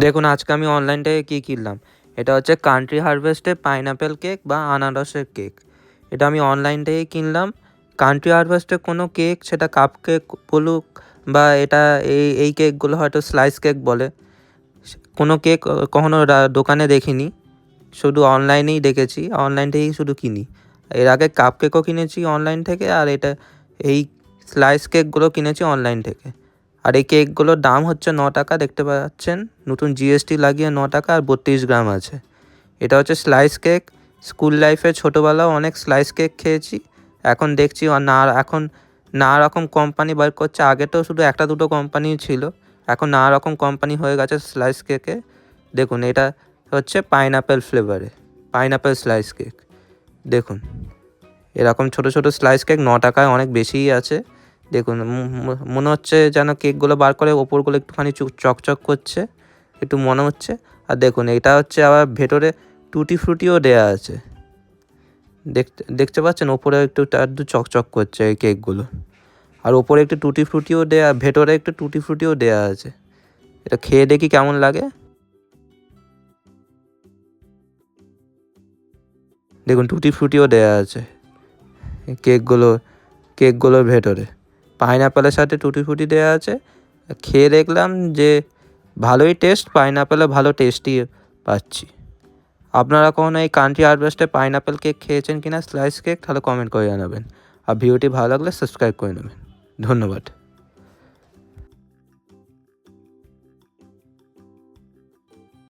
দেখুন আজকে আমি অনলাইন থেকে কী কিনলাম। এটা হচ্ছে কান্ট্রি হারভেস্টের পাইনঅ্যাপেল কেক বা আনারসের কেক। এটা আমি অনলাইন থেকেই কিনলাম। কান্ট্রি হারভেস্টের কোনো কেক, সেটা কাপ কেক বলুক বা এটা এই কেকগুলো হয়তো স্লাইস কেক বলে, কোনো কেক কখনো দোকানে দেখিনি, শুধু অনলাইনেই দেখেছি, অনলাইন থেকেই শুধু কিনি। এর আগে কাপ কেকও কিনেছি অনলাইন থেকে, আর এই স্লাইস কেকগুলো কিনেছি অনলাইন থেকে। আর এই কেকগুলোর দাম হচ্ছে 9 টাকা, দেখতে পাচ্ছেন নতুন জিএসটি লাগিয়ে 9 টাকা, আর 32 গ্রাম আছে। এটা হচ্ছে স্লাইস কেক। স্কুল লাইফে ছোটোবেলাও অনেক স্লাইস কেক খেয়েছি। এখন দেখছি এখন নানা রকম কোম্পানি বার করছে। আগে তো শুধু একটা দুটো কোম্পানি ছিল, এখন নানা রকম কোম্পানি হয়ে গেছে স্লাইস কেকে। দেখুন এটা হচ্ছে পাইনঅ্যাপেল ফ্লেভারে, পাইনঅ্যাপেল স্লাইস কেক। দেখুন এরকম ছোট ছোট স্লাইস কেক 9 টাকায় অনেক বেশিই আছে। দেখুন মনে হচ্ছে যেন কেকগুলো বার করে ওপরগুলো একটুখানি চকচক করছে, একটু মনে হচ্ছে। আর দেখুন এটা হচ্ছে আবার ভেতরে টুটি ফ্রুটিও দেওয়া আছে। দেখতে পাচ্ছেন ওপরে একটু চকচক করছে এই কেকগুলো। আর ওপরে একটু টুটি ফ্রুটিও দেওয়া, ভেতরে একটু টুটি ফ্রুটিও দেওয়া আছে। এটা খেয়ে দেখি কেমন লাগে। দেখুন টুটি ফ্রুটিও দেওয়া আছে কেকগুলোর ভেতরে। পাইনঅ্যাপেলের সাথে টুটি ফ্রুটি দেওয়া আছে। খেয়ে দেখলাম যে ভালোই টেস্ট, পাইনঅ্যাপেলে ভালো টেস্টই পাচ্ছি। আপনারা কখনো এই কান্ট্রি হারভেস্টে পাইনঅ্যাপেল কেক খেয়েছেন কিনা, স্লাইস কেক, তাহলে কমেন্ট করে জানাবেন। আর ভিডিওটি ভালো লাগলে সাবস্ক্রাইব করে নেবেন। ধন্যবাদ।